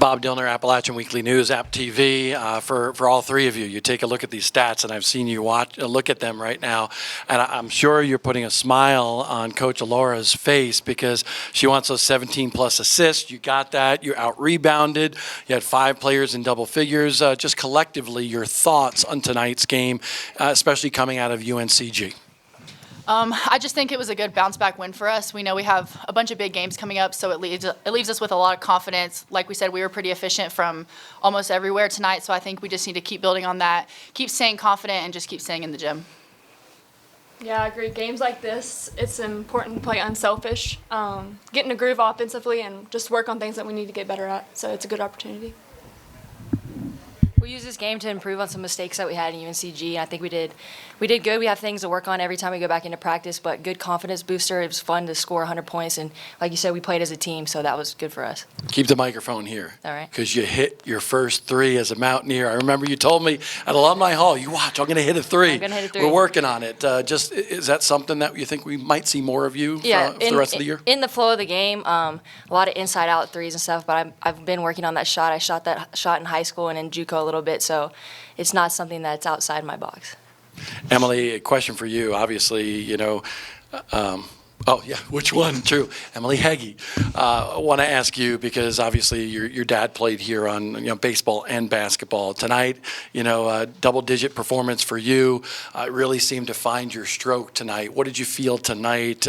Bob Dillner, Appalachian Weekly News, App TV. For all three of you, you take a look at these stats, and I've seen you look at them right now, and I'm sure you're putting a smile on Coach Alaura's face because she wants those 17-plus assists. You got that. You out-rebounded. You had 5 players in double figures. Just collectively, your thoughts on tonight's game, especially coming out of UNCG. I just think it was a good bounce-back win for us. We know we have a bunch of big games coming up, so it leaves us with a lot of confidence. Like we said, we were pretty efficient from almost everywhere tonight, so I think we just need to keep building on that, keep staying confident, and just keep staying in the gym. Yeah, I agree. Games like this, it's important to play unselfish, get in a groove offensively, and just work on things that we need to get better at. So it's a good opportunity. We used this game to improve on some mistakes that we had in UNCG, and I think we did good. We have things to work on every time we go back into practice, but good confidence booster. It was fun to score 100 points, and like you said, we played as a team, so that was good for us. Keep the microphone here. All right. Because you hit your first 3 as a Mountaineer. I remember you told me at Alumni Hall, you watch, I'm going to hit a 3. I'm going to hit a 3. We're working on it. Is that something that you think we might see more of you for the rest of the year? In the flow of the game, a lot of inside-out threes and stuff, but I've been working on that shot. I shot that shot in high school and in JUCO a little bit, so it's not something that's outside my box. Emily, a question for you. Obviously, which one? True. Emily Hege. I want to ask you because obviously your dad played here on baseball and basketball. Tonight, double-digit performance for you. Really seemed to find your stroke tonight. What did you feel tonight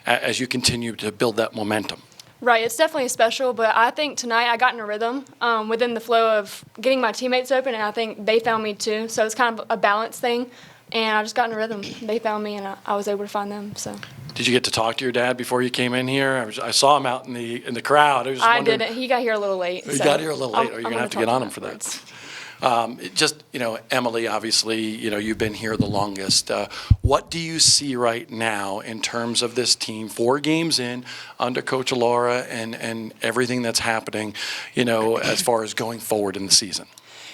as you continue to build that momentum? Right, it's definitely special, but I think tonight I got in a rhythm within the flow of getting my teammates open, and I think they found me too. So it's kind of a balance thing, and I just got in a rhythm. They found me, and I was able to find them. So. Did you get to talk to your dad before you came in here? I saw him out in the crowd. I didn't. He got here a little late. He got here a little late. You're going to have to get on him for that. Emily, obviously, you've been here the longest. What do you see right now in terms of this team, 4 games in, under Coach Alaura and everything that's happening, as far as going forward in the season?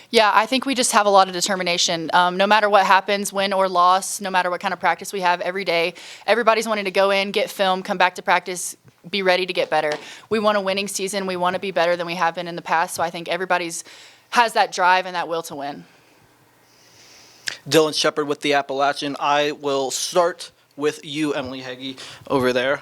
Yeah, I think we just have a lot of determination. No matter what happens, win or loss, no matter what kind of practice we have every day, everybody's wanting to go in, get film, come back to practice, be ready to get better. We want a winning season. We want to be better than we have been in the past, so I think everybody's has that drive and that will to win. Dylan Shepard with the Appalachian. I will start with you, Emily Hege, over there.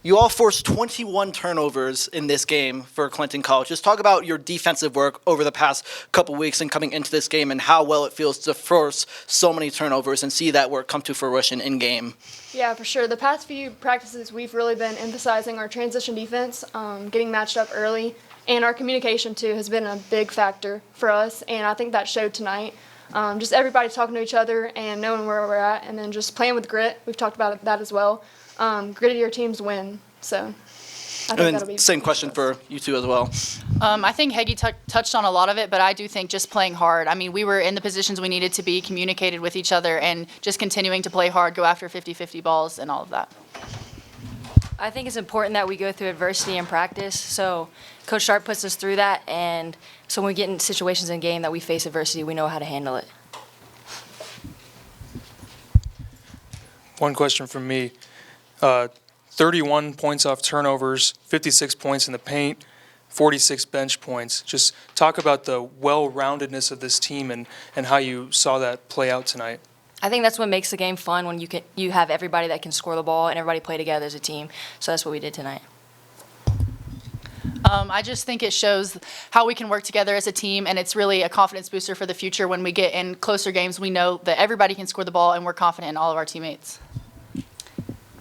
You all forced 21 turnovers in this game for Clinton College. Just talk about your defensive work over the past couple weeks and coming into this game and how well it feels to force so many turnovers and see that work come to fruition in game. Yeah, for sure. The past few practices, we've really been emphasizing our transition defense, getting matched up early, and our communication, too, has been a big factor for us, and I think that showed tonight. Just everybody talking to each other and knowing where we're at, and then just playing with grit. We've talked about that as well. Grittier teams win, so I think that'll be same question for you two as well. I think Hege touched on a lot of it, but I do think just playing hard. I mean, we were in the positions we needed to be, communicated with each other, and just continuing to play hard, go after 50-50 balls and all of that. I think it's important that we go through adversity in practice. So Coach Sharp puts us through that, and so when we get in situations in game that we face adversity, we know how to handle it. One question from me. 31 points off turnovers, 56 points in the paint, 46 bench points. Just talk about the well-roundedness of this team and how you saw that play out tonight. I think that's what makes the game fun when you have everybody that can score the ball and everybody play together as a team. So that's what we did tonight. I just think it shows how we can work together as a team, and it's really a confidence booster for the future. When we get in closer games, we know that everybody can score the ball, and we're confident in all of our teammates.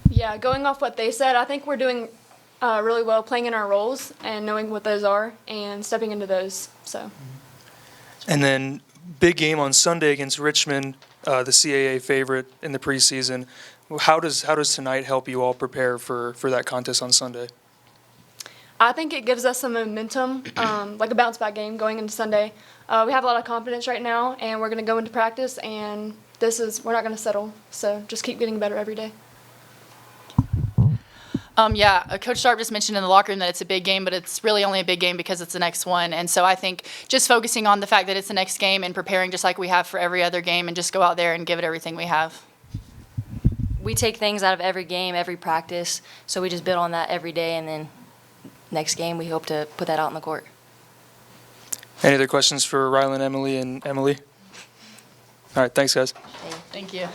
Yeah, going off what they said, I think we're doing really well playing in our roles and knowing what those are and stepping into those. So. And then big game on Sunday against Richmond, the CAA favorite in the preseason. How does tonight help you all prepare for that contest on Sunday? I think it gives us some momentum, like a bounce-back game going into Sunday. We have a lot of confidence right now, and we're going to go into practice, and we're not going to settle. So just keep getting better every day. Coach Sharp just mentioned in the locker room that it's a big game, but it's really only a big game because it's the next one. And so I think just focusing on the fact that it's the next game and preparing just like we have for every other game and just go out there and give it everything we have. We take things out of every game, every practice, so we just build on that every day, and then next game we hope to put that out on the court. Any other questions for Rylan, Emily, and Emily? All right, thanks, guys. Thank you.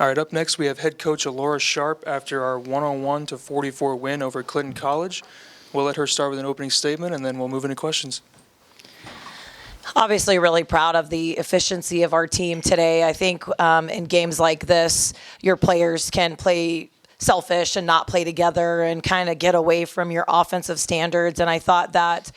All right, up next, we have head coach Alaura Sharp after our 101-44 win over Clinton College. We'll let her start with an opening statement, and then we'll move into questions. Obviously really proud of the efficiency of our team today. I think in games like this, your players can play selfish and not play together and kind of get away from your offensive standards. And I thought that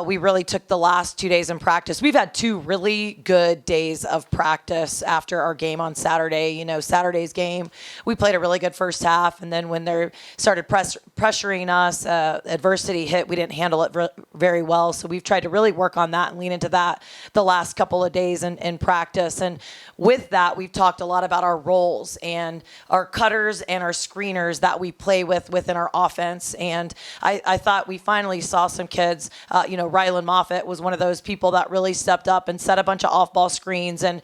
we really took the last 2 days in practice. We've had 2 really good days of practice after our game on Saturday. You know, Saturday's game, we played a really good first half, and then when they started pressuring us, adversity hit, we didn't handle it very well. So we've tried to really work on that and lean into that the last couple of days in practice. And with that, we've talked a lot about our roles and our cutters and our screeners that we play with within our offense. And I thought we finally saw some kids. Rylan Moffitt was one of those people that really stepped up and set a bunch of off-ball screens. And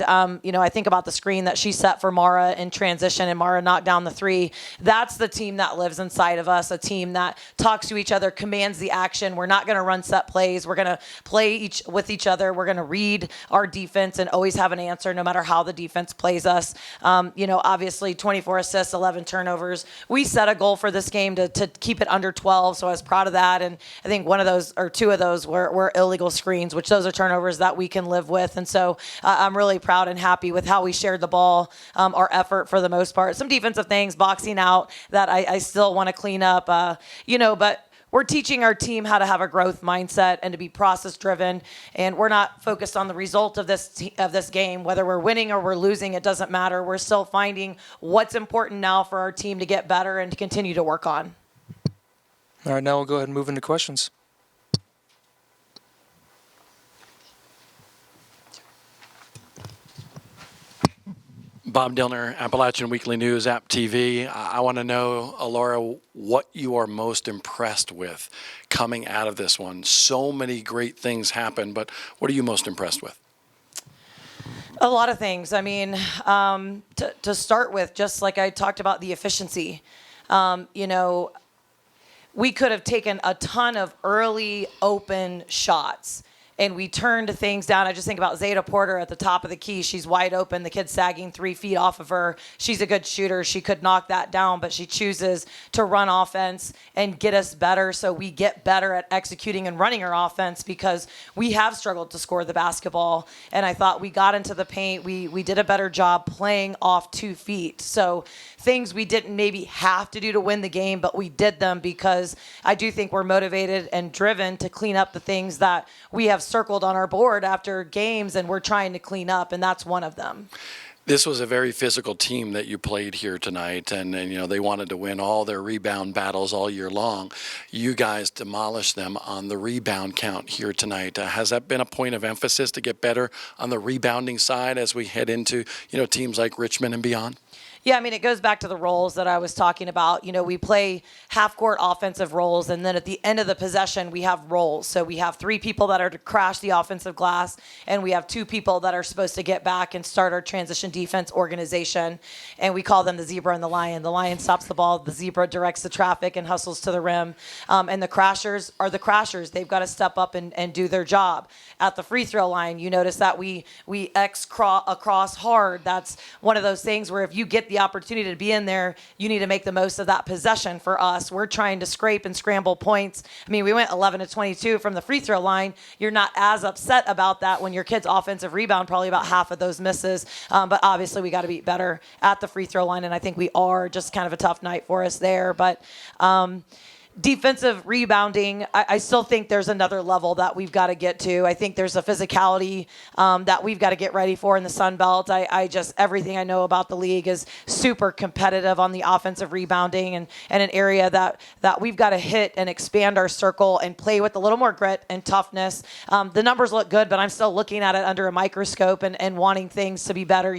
I think about the screen that she set for Mara in transition, and Mara knocked down the 3. That's the team that lives inside of us, a team that talks to each other, commands the action. We're not going to run set plays. We're going to play with each other. We're going to read our defense and always have an answer no matter how the defense plays us. Obviously 24 assists, 11 turnovers. We set a goal for this game to keep it under 12, so I was proud of that. And I think one of those or 2 of those were illegal screens, which those are turnovers that we can live with. And so I'm really proud and happy with how we shared the ball, our effort for the most part. Some defensive things, boxing out, that I still want to clean up, but we're teaching our team how to have a growth mindset and to be process driven. And we're not focused on the result of this game, whether we're winning or we're losing, it doesn't matter. We're still finding what's important now for our team to get better and to continue to work on. All right, now we'll go ahead and move into questions. Bob Dillner, Appalachian Weekly News, App TV. I want to know, Alaura, what you are most impressed with coming out of this one. So many great things happen, but what are you most impressed with? A lot of things. I mean, to start with, just like I talked about the efficiency, we could have taken a ton of early open shots, and we turned things down. I just think about Zeta Porter at the top of the key. She's wide open. The kid's sagging 3 feet off of her. She's a good shooter. She could knock that down, but she chooses to run offense and get us better, so we get better at executing and running our offense because we have struggled to score the basketball. And I thought we got into the paint. We did a better job playing off 2 feet. So things we didn't maybe have to do to win the game, but we did them because I do think we're motivated and driven to clean up the things that we have circled on our board after games, and we're trying to clean up, and that's one of them. This was a very physical team that you played here tonight, and they wanted to win all their rebound battles all year long. You guys demolished them on the rebound count here tonight. Has that been a point of emphasis to get better on the rebounding side as we head into teams like Richmond and beyond? Yeah, I mean, it goes back to the roles that I was talking about. We play half-court offensive roles, and then at the end of the possession, we have roles. So we have 3 people that are to crash the offensive glass, and we have 2 people that are supposed to get back and start our transition defense organization, and we call them the zebra and the lion. The lion stops the ball, the zebra directs the traffic and hustles to the rim, and the crashers are the crashers. They've got to step up and do their job. At the free throw line, you notice that we across hard. That's one of those things where if you get the opportunity to be in there, you need to make the most of that possession. For us, we're trying to scrape and scramble points. I mean, we went 11 to 22 from the free throw line. You're not as upset about that when your kid's offensive rebound, probably about half of those misses. But obviously we got to be better at the free throw line, and I think we are. Just kind of a tough night for us there. But defensive rebounding, I still think there's another level that we've got to get to. I think there's a physicality that we've got to get ready for in the Sun Belt. Everything I know about the league is super competitive on the offensive rebounding, and an area that we've got to hit and expand our circle and play with a little more grit and toughness. The numbers look good, but I'm still looking at it under a microscope and wanting things to be better.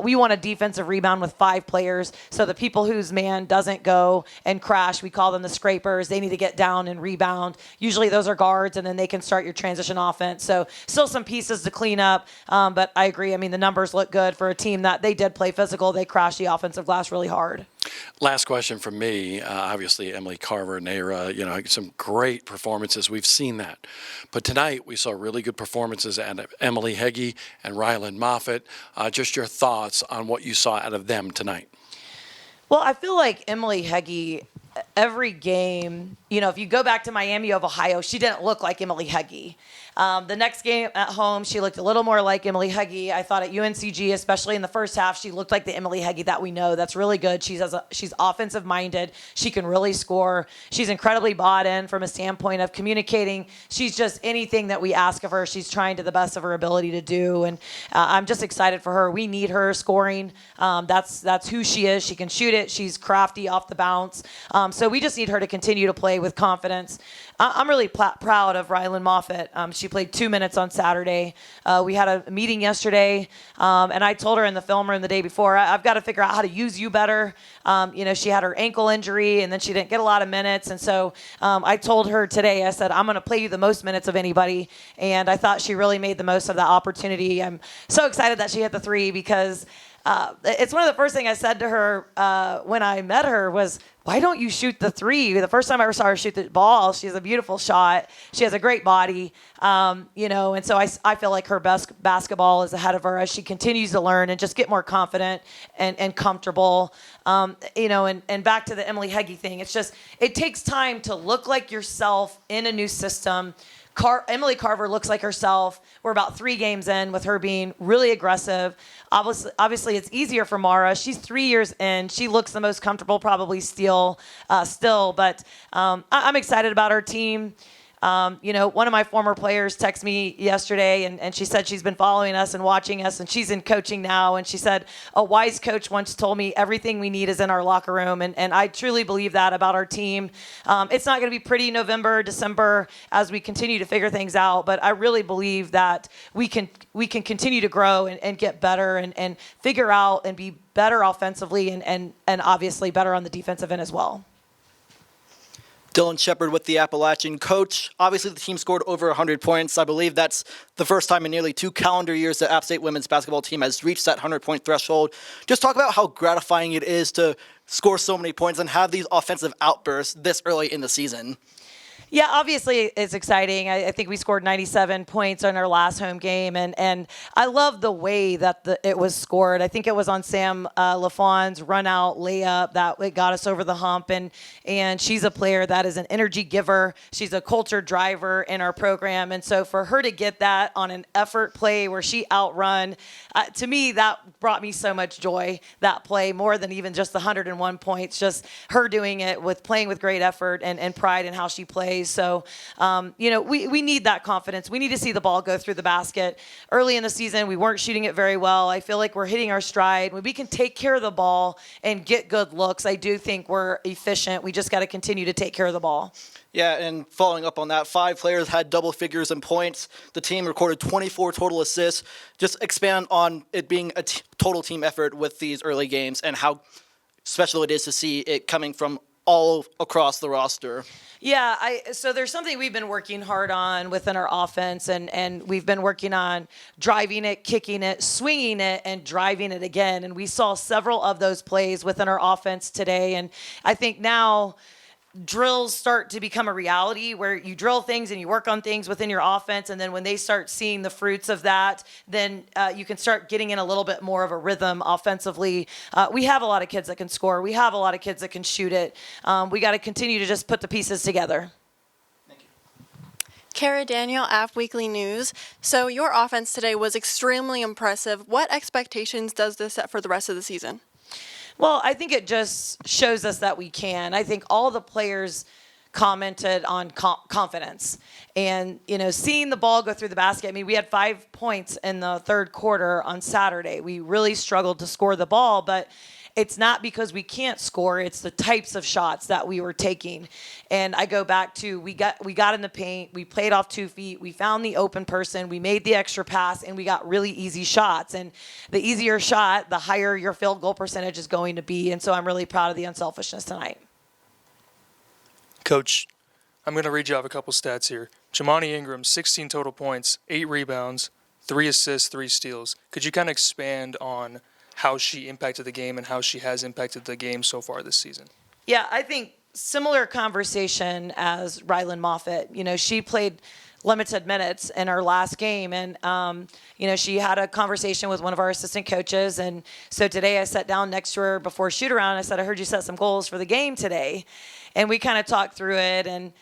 We want a defensive rebound with 5 players, so the people whose man doesn't go and crash, we call them the scrapers. They need to get down and rebound. Usually those are guards, and then they can start your transition offense. So still some pieces to clean up, but I agree. I mean, the numbers look good for a team that they did play physical. They crashed the offensive glass really hard. Last question from me. Obviously, Emily, Carver, Naira, some great performances. We've seen that. But tonight, we saw really good performances out of Emily Hege and Rylan Moffitt. Just your thoughts on what you saw out of them tonight. Well, I feel like Emily Hege, every game, if you go back to Miami of Ohio, she didn't look like Emily Hege. The next game at home, she looked a little more like Emily Hege. I thought at UNCG, especially in the first half, she looked like the Emily Hege that we know. That's really good. She's offensive minded. She can really score. She's incredibly bought in from a standpoint of communicating. She's just anything that we ask of her, she's trying to the best of her ability to do. And I'm just excited for her. We need her scoring. That's who she is. She can shoot it. She's crafty off the bounce. So we just need her to continue to play with confidence. I'm really proud of Rylan Moffitt. She played 2 minutes on Saturday. We had a meeting yesterday, and I told her in the film room the day before, I've got to figure out how to use you better. She had her ankle injury, and then she didn't get a lot of minutes. And so I told her today, I said, I'm going to play you the most minutes of anybody. And I thought she really made the most of that opportunity. I'm so excited that she hit the three because it's one of the first things I said to her when I met her was, why don't you shoot the three? The first time I ever saw her shoot the ball, she has a beautiful shot. She has a great body, and so I feel like her best basketball is ahead of her as she continues to learn and just get more confident and comfortable. And back to the Emily Hege thing, it takes time to look like yourself in a new system. Emily Carver looks like herself. We're about 3 games in with her being really aggressive. Obviously, it's easier for Mara. She's 3 years in. She looks the most comfortable probably still. But I'm excited about her team. One of my former players texted me yesterday, and she said she's been following us and watching us, and she's in coaching now. And she said, a wise coach once told me everything we need is in our locker room. And I truly believe that about our team. It's not going to be pretty November, December as we continue to figure things out. But I really believe that we can continue to grow and get better and figure out and be better offensively and obviously better on the defensive end as well. Dylan Shepard with the Appalachian coach. Obviously, the team scored over 100 points. I believe that's the first time in nearly 2 calendar years that App State women's basketball team has reached that 100-point threshold. Just talk about how gratifying it is to score so many points and have these offensive outbursts this early in the season. Yeah, obviously it's exciting. I think we scored 97 points on our last home game, and I love the way that it was scored. I think it was on Sam LaFawn's run-out layup that it got us over the hump, and she's a player that is an energy giver. She's a culture driver in our program, and so for her to get that on an effort play where she outrun, to me, that brought me so much joy, that play, more than even just the 101 points, just her doing it playing with great effort and pride in how she plays. So, we need that confidence. We need to see the ball go through the basket. Early in the season, we weren't shooting it very well. I feel like we're hitting our stride. When we can take care of the ball and get good looks, I do think we're efficient. We just got to continue to take care of the ball. Yeah, and following up on that, 5 players had double figures in points. The team recorded 24 total assists. Just expand on it being a total team effort with these early games and how special it is to see it coming from all across the roster. Yeah, so there's something we've been working hard on within our offense, and we've been working on driving it, kicking it, swinging it, and driving it again. And we saw several of those plays within our offense today. And I think now drills start to become a reality where you drill things and you work on things within your offense, and then when they start seeing the fruits of that, then you can start getting in a little bit more of a rhythm offensively. We have a lot of kids that can score. We have a lot of kids that can shoot it. We got to continue to just put the pieces together. Kara Daniel, App Weekly News. So your offense today was extremely impressive. What expectations does this set for the rest of the season? Well, I think it just shows us that we can. I think all the players commented on confidence. And, seeing the ball go through the basket. I mean, we had 5 points in the third quarter on Saturday. We really struggled to score the ball, but it's not because we can't score. It's the types of shots that we were taking. And I go back to we got in the paint. We played off 2 feet. We found the open person. We made the extra pass, and we got really easy shots. And the easier shot, the higher your field goal percentage is going to be. And so I'm really proud of the unselfishness tonight. Coach, I'm going to read you off a couple stats here. Jamani Ingram, 16 total points, 8 rebounds, 3 assists, 3 steals. Could you kind of expand on how she impacted the game and how she has impacted the game so far this season. Yeah, I think similar conversation as Rylan Moffitt. You know, she played limited minutes in her last game, and you know, she had a conversation with one of our assistant coaches, and so today I sat down next to her before shoot around and I said, I heard you set some goals for the game today, and we kind of talked through it. And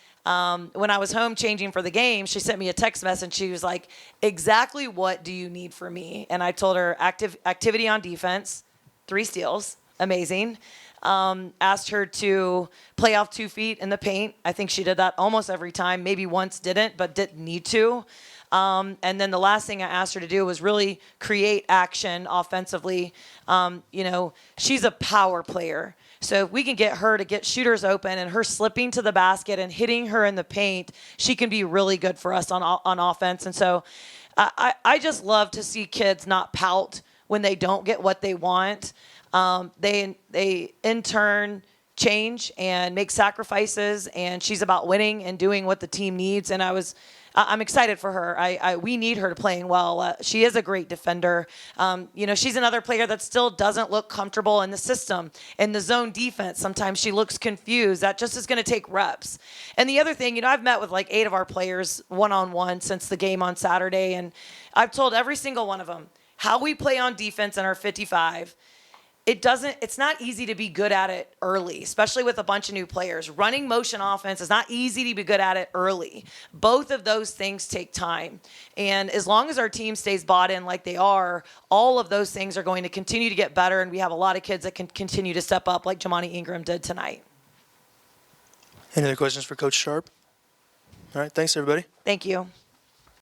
when I was home changing for the game, she sent me a text message. She was like, exactly what do you need from me? And I told her activity on defense, 3 steals, amazing. Asked her to play off 2 feet in the paint. I think she did that almost every time. Maybe once didn't, but didn't need to. And then the last thing I asked her to do was really create action offensively. You know, she's a power player. So if we can get her to get shooters open and her slipping to the basket and hitting her in the paint, she can be really good for us on offense. And so I just love to see kids not pout when they don't get what they want. They in turn change and make sacrifices, and she's about winning and doing what the team needs. And I'm excited for her. We need her to playing well. She is a great defender. You know, she's another player that still doesn't look comfortable in the system. In the zone defense, sometimes she looks confused. That just is going to take reps. And the other thing, you know, I've met with like 8 of our players one-on-one since the game on Saturday, and I've told every single one of them how we play on defense in our 55. It's not easy to be good at it early, especially with a bunch of new players. Running motion offense is not easy to be good at it early. Both of those things take time. And as long as our team stays bought in like they are, all of those things are going to continue to get better, and we have a lot of kids that can continue to step up like Jamani Ingram did tonight. Any other questions for Coach Sharp? All right, thanks everybody. Thank you.